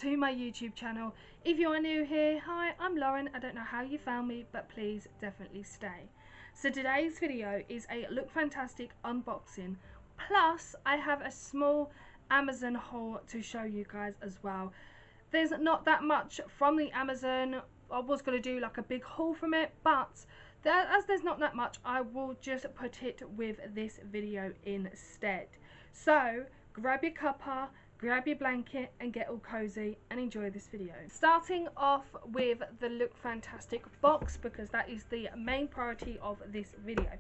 to my YouTube channel. If you are new here, hi, I'm Lauren. I don't know how you found me, but please definitely stay. So today's video is a Look Fantastic unboxing, plus I have a small Amazon haul to show you guys as well. There's not that much from the Amazon. I was going to do like a big haul from it, but as there's not that much, I will just put it with this video instead. So grab your cuppa, grab your blanket and get all cozy and enjoy this video. Starting off with the Look Fantastic box, because that is the main priority of this video.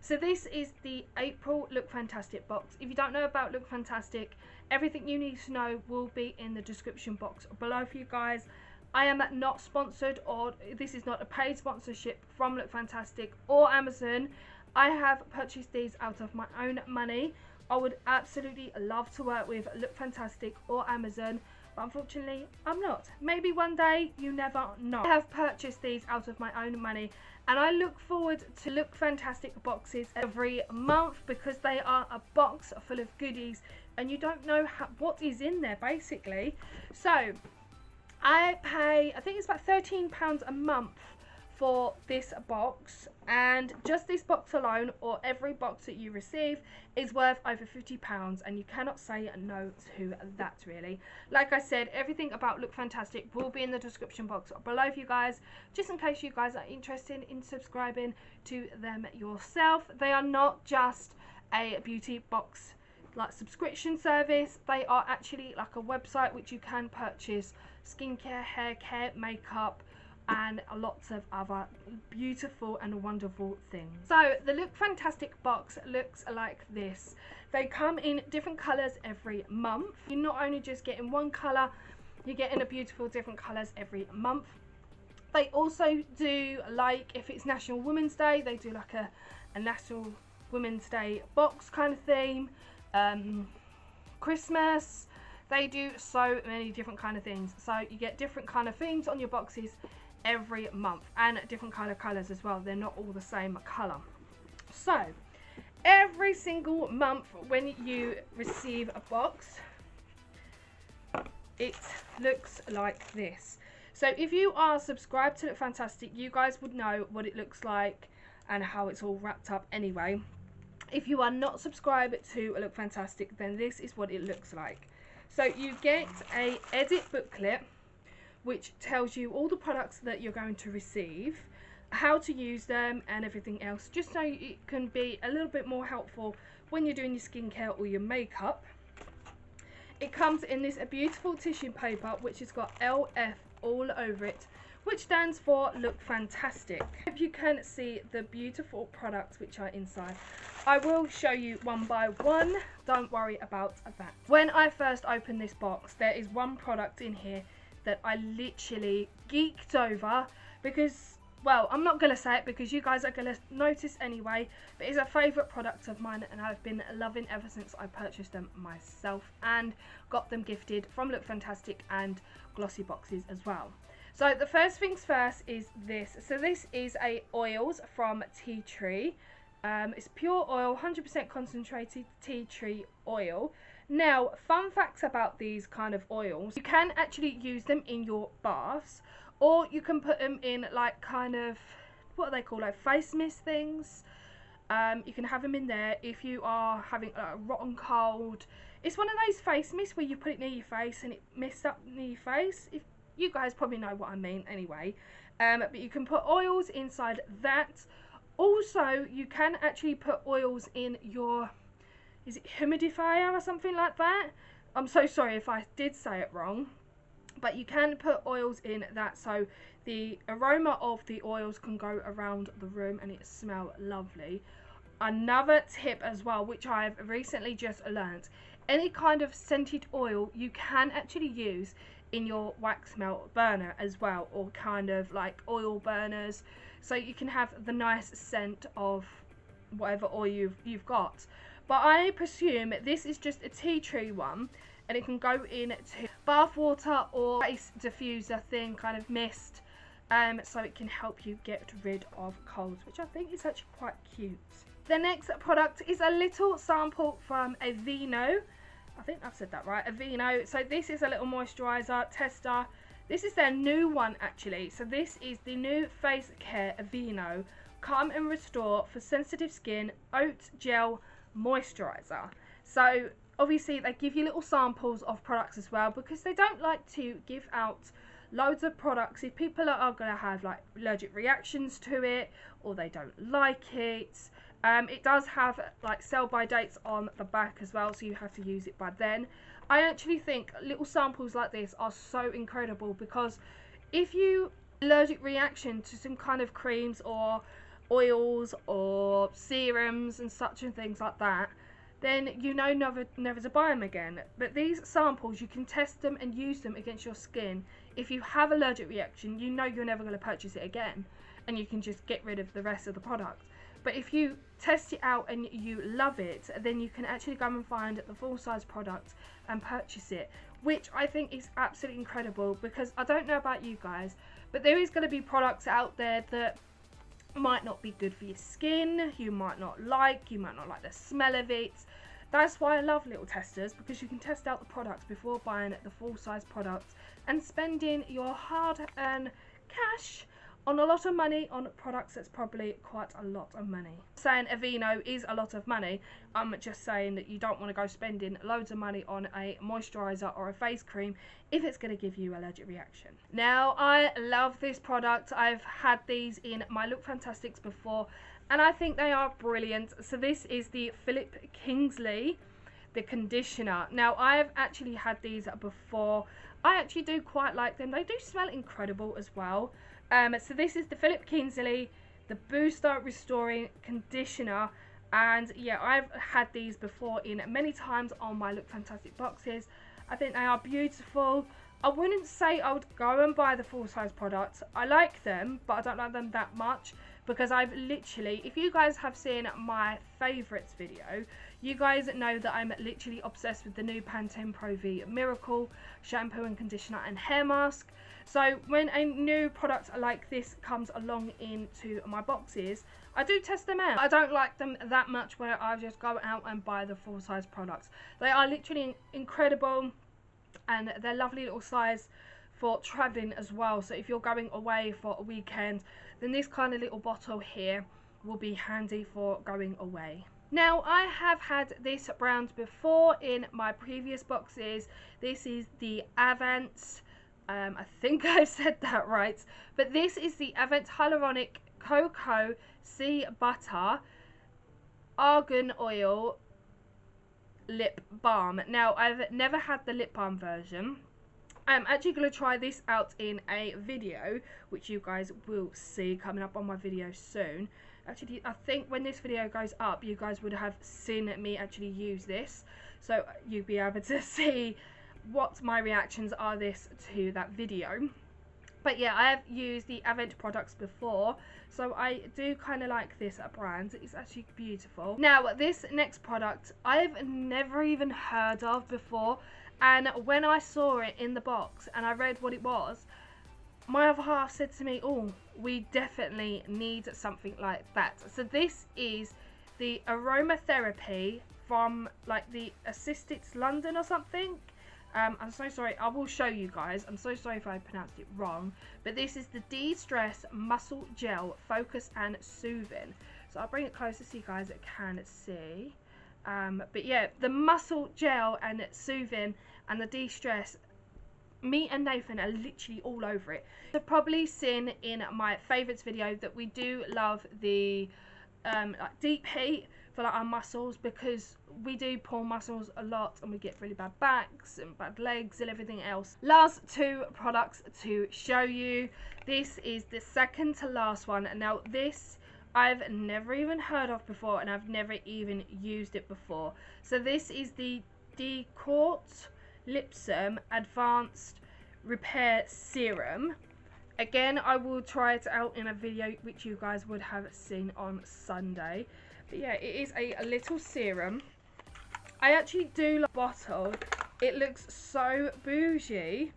So this is the April Look Fantastic box. If you don't know about Look Fantastic, everything you need to know will be in the description box below for you guys. I am not sponsored, or this is not a paid sponsorship from Look Fantastic or Amazon. I have purchased these out of my own money. I would absolutely love to work with Look Fantastic or Amazon, but unfortunately I'm not. Maybe one day, you never know. I have purchased these out of my own money, and I look forward to Look Fantastic boxes every month because they are a box full of goodies and you don't know what is in there basically. So I pay, I think it's about £13 a month for this box, and just this box alone, or every box that you receive, is worth over £50, and you cannot say no to that really. Like I said, everything about Look Fantastic will be in the description box below for you guys, just in case you guys are interested in subscribing to them yourself. They are not just a beauty box like subscription service, they are actually like a website which you can purchase skincare, hair care, makeup and lots of other beautiful and wonderful things. So the Look Fantastic box looks like this. They come in different colours every month. You're not only just getting one colour, you're getting a beautiful different colours every month. They also do, like if it's National Women's Day, they do like a National Women's Day box kind of theme. Christmas, they do so many different kind of things, so you get different kind of themes on your boxes every month and different kind of colors as well. They're not all the same color. So every single month when you receive a box, it looks like this. So if you are subscribed to Look Fantastic, you guys would know what it looks like and how it's all wrapped up anyway. If you are not subscribed to Look Fantastic, then this is what it looks like. So you get a edit booklet which tells you all the products that you're going to receive, how to use them and everything else, just so it can be a little bit more helpful when you're doing your skincare or your makeup. It comes in this beautiful tissue paper which has got LF all over it, which stands for Look Fantastic. If you can see the beautiful products which are inside, I will show you one by one, don't worry about that. When I first opened this box, there is one product in here that I literally geeked over because, well, I'm not going to say it because you guys are going to notice anyway, but it's a favourite product of mine and I've been loving ever since I purchased them myself and got them gifted from Look Fantastic and glossy boxes as well. So the first things first is this. So this is a oils from tea tree. It's pure oil, 100% concentrated tea tree oil. Now, fun facts about these kind of oils: you can actually use them in your baths, or you can put them in like kind of, what are they called, like face mist things. You can have them in there if you are having a rotten cold. It's one of those face mists where you put it near your face and it mists up near your face. If you guys probably know what I mean anyway. But you can put oils inside that. Also, you can actually put oils in your, is it humidifier or something like that? I'm so sorry if I did say it wrong. But you can put oils in that so the aroma of the oils can go around the room and it smells lovely. Another tip as well, which I've recently just learnt: any kind of scented oil you can actually use in your wax melt burner as well, or kind of like oil burners, so you can have the nice scent of whatever oil you've got. But I presume this is just a tea tree one, and it can go into bath water or face diffuser thing, kind of mist, so it can help you get rid of colds, which I think is actually quite cute. The next product is a little sample from Avino. I think I've said that right, Avino. So this is a little moisturiser tester. This is their new one actually. So this is the new Face Care Avino Calm and Restore for Sensitive Skin Oat Gel Moisturiser. So obviously they give you little samples of products as well, because they don't like to give out loads of products if people are going to have like allergic reactions to it, or they don't like it. It does have like sell by dates on the back as well, so you have to use it by then. I actually think little samples like this are so incredible, because if you allergic reaction to some kind of creams or oils or serums and such and things like that, then you know never to buy them again. But these samples, you can test them and use them against your skin. If you have allergic reaction, you know you're never going to purchase it again, and you can just get rid of the rest of the product. But if you test it out and you love it, then you can actually go and find the full size product and purchase it, which I think is absolutely incredible. Because I don't know about you guys, but there is going to be products out there that might not be good for your skin, you might not like the smell of it. That's why I love little testers, because you can test out the products before buying the full size product and spending your hard-earned cash on a lot of money on products that's probably quite a lot of money. Saying Avino is a lot of money, I'm just saying that you don't want to go spending loads of money on a moisturiser or a face cream if it's going to give you allergic reaction. Now, I love this product. I've had these in my Look Fantastics before, and I think they are brilliant. So this is the Philip Kingsley, the conditioner. Now, I've actually had these before. I actually do quite like them. They do smell incredible as well. So this is the Philip Kingsley, the Booster Restoring Conditioner, and yeah, I've had these before in many times on my Look Fantastic boxes. I think they are beautiful. I wouldn't say I would go and buy the full size products. I like them, but I don't like them that much, because I've literally, if you guys have seen my favourites video, you guys know that I'm literally obsessed with the new Pantene Pro V Miracle shampoo and conditioner and hair mask. So when a new product like this comes along into my boxes, I do test them out. I don't like them that much where I just go out and buy the full size products. They are literally incredible, and they're lovely little size for traveling as well. So if you're going away for a weekend, then this kind of little bottle here will be handy for going away. Now, I have had this brand before in my previous boxes. This is the Avant, I think I said that right, but this is the Avant Hyaluronic Cocoa Sea Butter Argan Oil Lip Balm. Now, I've never had the lip balm version. I'm actually going to try this out in a video, which you guys will see coming up on my video soon. Actually, I think when this video goes up, you guys would have seen me actually use this, so you'll be able to see what my reactions are to that video. But yeah, I have used the Avant products before, so I do kind of like this brand. It's actually beautiful. Now, this next product I've never even heard of before, and when I saw it in the box and I read what it was, my other half said to me, oh, we definitely need something like that. So this is the aromatherapy from like the Assistits London or something. I'm so sorry, I will show you guys. I'm so sorry if I pronounced it wrong. But this is the De-Stress Muscle Gel Focus and Soothing. So I'll bring it closer so you guys can see. But yeah, the muscle gel and soothing and the de-stress, me and Nathan are literally all over it. You've probably seen in my favourites video that we do love the like deep heat for like our muscles, because we do pull muscles a lot and we get really bad backs and bad legs and everything else. Last two products to show you. This is the second to last one. Now this I've never even heard of before, and I've never even used it before. So this is the Decourt Lipsum Advanced Repair Serum. Again, I will try it out in a video which you guys would have seen on Sunday. But yeah, it is a little serum. I actually do like the bottle. It looks so bougie.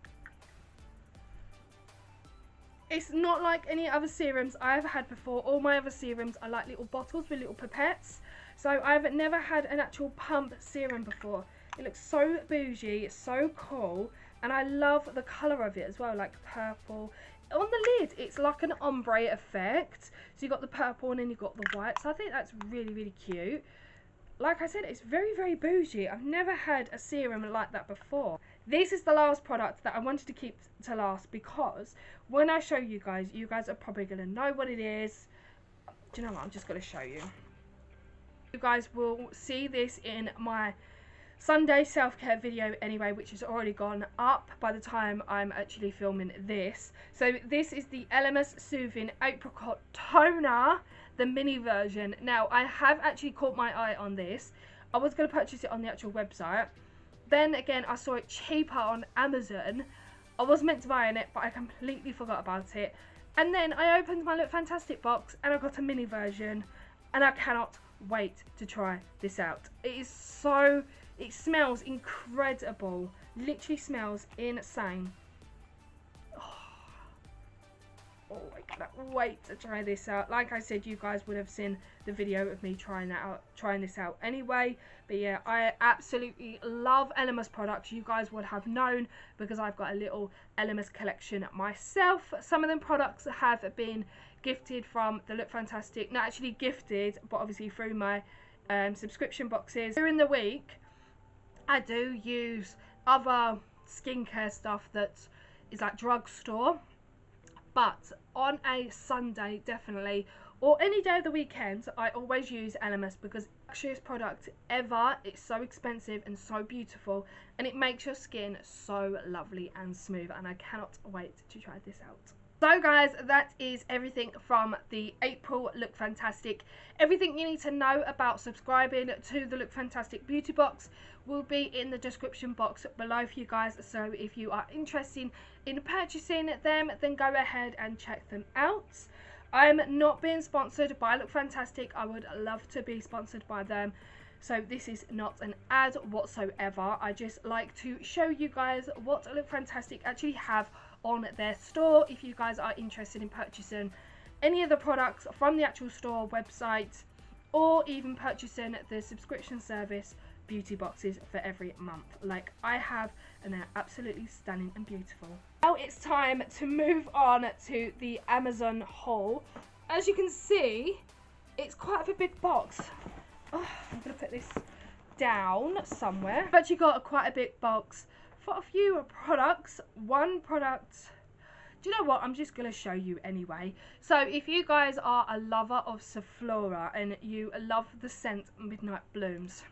It's not like any other serums I've had before. All my other serums are like little bottles with little pipettes. So I've never had an actual pump serum before. It looks so bougie, so cool, and I love the colour of it as well, like purple. On the lid, it's like an ombre effect. So you've got the purple and then you've got the white. So I think that's really, really cute. Like I said, it's very, very bougie. I've never had a serum like that before. This is the last product that I wanted to keep to last because when I show you guys are probably going to know what it is. Do you know what? I'm just going to show you. You guys will see this in my Sunday self-care video anyway, which has already gone up by the time I'm actually filming this. So this is the Elemis Soothing Apricot Toner, the mini version. Now I have actually caught my eye on this. I was going to purchase it on the actual website. Then again, I saw it cheaper on Amazon. I was meant to buy it, but I completely forgot about it. And then I opened my Look Fantastic box and I got a mini version, and I cannot wait to try this out. It smells incredible. Literally smells insane. Oh, I cannot wait to try this out. Like I said, you guys would have seen the video of me trying this out anyway. But yeah, I absolutely love Elemis products. You guys would have known because I've got a little Elemis collection myself. Some of them products have been gifted from the Look Fantastic. Not actually gifted, but obviously through my subscription boxes. During the week, I do use other skincare stuff that is like drugstore. But on a Sunday, definitely, or any day of the weekend, I always use Elemis because luxurious product ever. It's so expensive and so beautiful, and it makes your skin so lovely and smooth, and I cannot wait to try this out. So guys, that is everything from the April Look Fantastic. Everything you need to know about subscribing to the Look Fantastic beauty box will be in the description box below for you guys. So if you are interested in purchasing them, then go ahead and check them out. I'm not being sponsored by Look Fantastic. I would love to be sponsored by them. So this is not an ad whatsoever. I just like to show you guys what Look Fantastic actually have on their store if you guys are interested in purchasing any of the products from the actual store website, or even purchasing the subscription service beauty boxes for every month like I have, and they're absolutely stunning and beautiful. Now it's time to move on to the Amazon haul. As you can see, it's quite a big box. Oh, I'm gonna put this down somewhere. But you got quite a big box for a few products. One product, do you know what, I'm just going to show you anyway. So if you guys are a lover of Safia and you love the scent Midnight Blooms,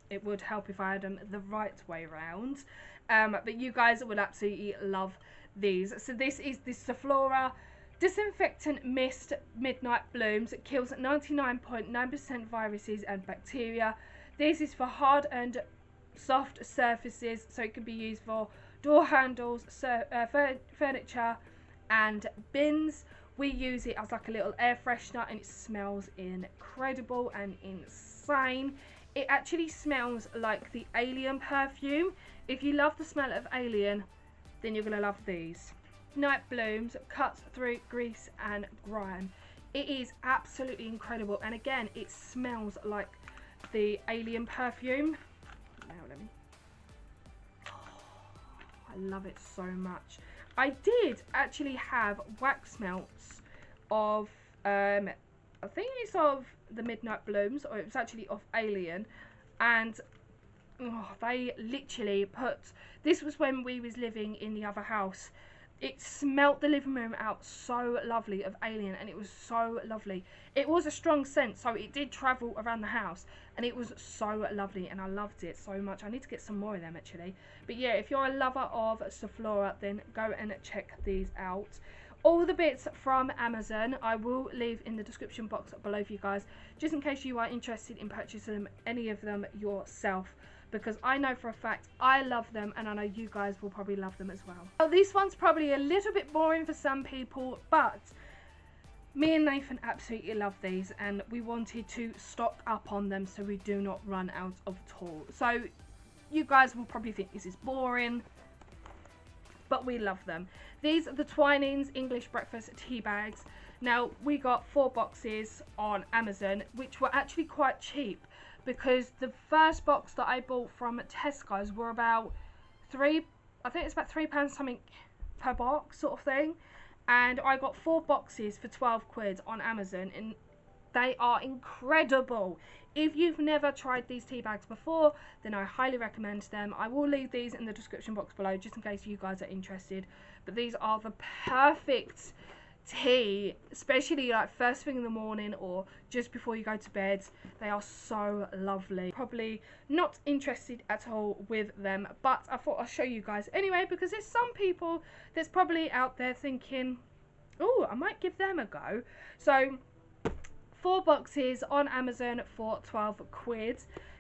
it would help if I had them the right way around, but you guys would absolutely love these. So this is the Safia Disinfectant Mist Midnight Blooms. It kills 99.9% viruses and bacteria. This is for hard and soft surfaces, so it can be used for door handles, furniture and bins. We use it as like a little air freshener, and it smells incredible and insane. It actually smells like the Alien perfume. If you love the smell of Alien, then you're going to love these. Night Blooms cuts through grease and grime. It is absolutely incredible, and again, it smells like the Alien perfume. I love it so much. I did actually have wax melts of I think it's of the Midnight Blooms, or it was actually of Alien, and they literally put, this was when we was living in the other house, it smelt the living room out so lovely of Alien, and it was so lovely. It was a strong scent, so it did travel around the house, and it was so lovely, and I loved it so much. I need to get some more of them actually. But yeah, if you're a lover of Safia, then go and check these out. All the bits from Amazon I will leave in the description box below for you guys, just in case you are interested in purchasing any of them yourself, because I know for a fact I love them, and I know you guys will probably love them as well. Well, this one's probably a little bit boring for some people, but me and Nathan absolutely love these, and we wanted to stock up on them so we do not run out of at all. So you guys will probably think this is boring, but we love them. These are the Twinings English breakfast tea bags. Now we got 4 boxes on Amazon, which were actually quite cheap, because the first box that I bought from Tesco's were about I think it's about £3 something per box sort of thing, and I got 4 boxes for 12 quid on Amazon, and they are incredible. If you've never tried these tea bags before, then I highly recommend them. I will leave these in the description box below just in case you guys are interested. But these are the perfect tea, especially like first thing in the morning or just before you go to bed. They are so lovely. Probably not interested at all with them, but I thought I'll show you guys anyway, because there's some people that's probably out there thinking, oh, I might give them a go. So 4 boxes on Amazon for 12 quid.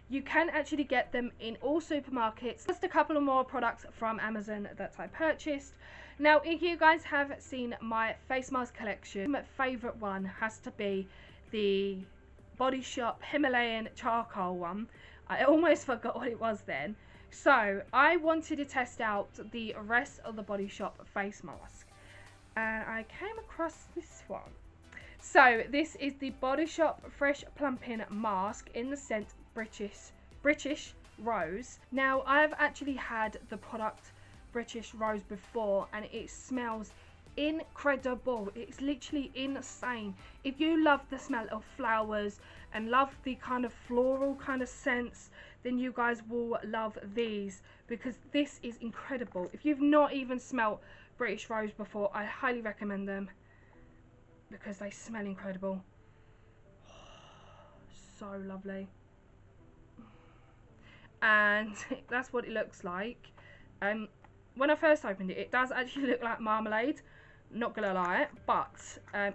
You can actually get them in all supermarkets. Just a couple of more products from Amazon that I purchased. Now, if you guys have seen my face mask collection, my favourite one has to be the Body Shop Himalayan charcoal one. I almost forgot what it was then. So I wanted to test out the rest of the Body Shop face mask, and I came across this one. So this is the Body Shop Fresh Plumping Mask in the scent British Rose. Now, I've actually had the product British Rose before, and it smells incredible. It's literally insane. If you love the smell of flowers and love the kind of floral kind of scents, then you guys will love these, because this is incredible. If you've not even smelt British Rose before, I highly recommend them, because they smell incredible. So lovely. And that's what it looks like. When I first opened it, it does actually look like marmalade, not gonna lie, but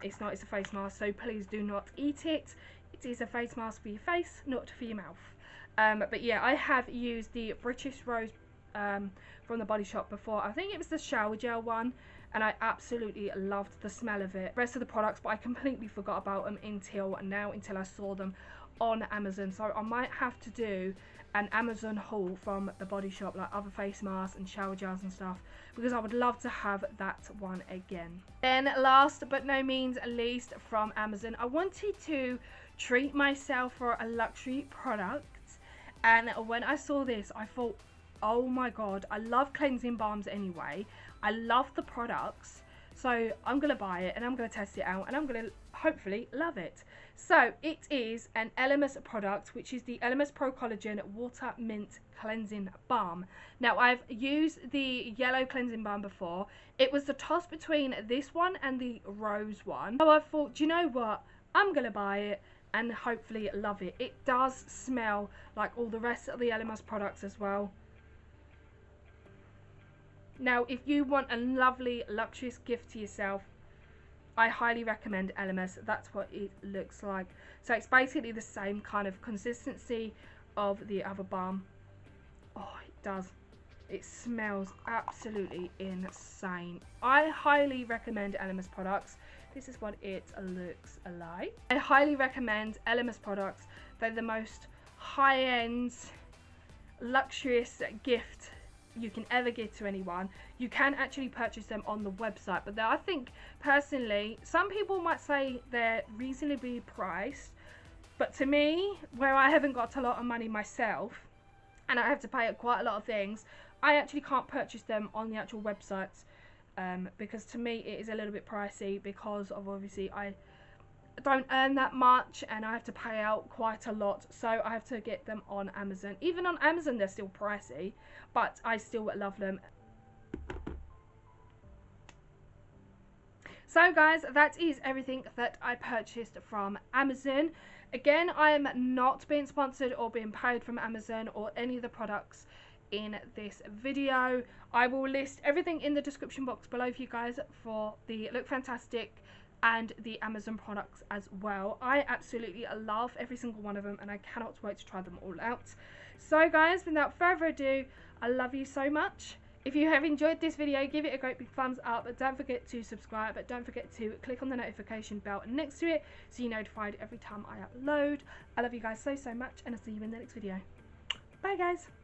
it's not. It's a face mask, so please do not eat it. It is a face mask for your face, not for your mouth. But yeah, I have used the British Rose from the Body Shop before. I think it was the shower gel one, and I absolutely loved the smell of it. The rest of the products, but I completely forgot about them until now, until I saw them on Amazon. So I might have to do an Amazon haul from the Body Shop, like other face masks and shower gels and stuff, because I would love to have that one again. Then last but no means least from Amazon, I wanted to treat myself for a luxury product, and when I saw this, I thought, oh my god, I love cleansing balms anyway. I love the products, so I'm gonna buy it and I'm gonna test it out, and I'm gonna hopefully love it. So it is an Elemis product, which is the Elemis Pro Collagen Water Mint Cleansing Balm. Now, I've used the yellow cleansing balm before. It was the toss between this one and the rose one, so I thought, do you know what, I'm gonna buy it and hopefully love it. It does smell like all the rest of the Elemis products as well. Now, if you want a lovely, luxurious gift to yourself, I highly recommend Elemis. That's what it looks like. So it's basically the same kind of consistency of the other balm. Oh, it does. It smells absolutely insane. I highly recommend Elemis products. This is what it looks like. I highly recommend Elemis products. They're the most high-end, luxurious gift you can ever give to anyone. You can actually purchase them on the website, but I think personally, some people might say they're reasonably priced, but to me, where I haven't got a lot of money myself and I have to pay quite a lot of things, I actually can't purchase them on the actual websites, because to me it is a little bit pricey, because of obviously I don't earn that much and I have to pay out quite a lot, so I have to get them on Amazon. Even on Amazon they're still pricey, but I still love them. So guys, that is everything that I purchased from Amazon. Again, I am not being sponsored or being paid from Amazon or any of the products in this video. I will list everything in the description box below for you guys for the Look Fantastic and the Amazon products as well. I absolutely love every single one of them and I cannot wait to try them all out. So guys, without further ado, I love you so much. If you have enjoyed this video, give it a great big thumbs up, but don't forget to subscribe, but don't forget to click on the notification bell next to it so you're notified every time I upload. I love you guys so much, and I'll see you in the next video. Bye guys.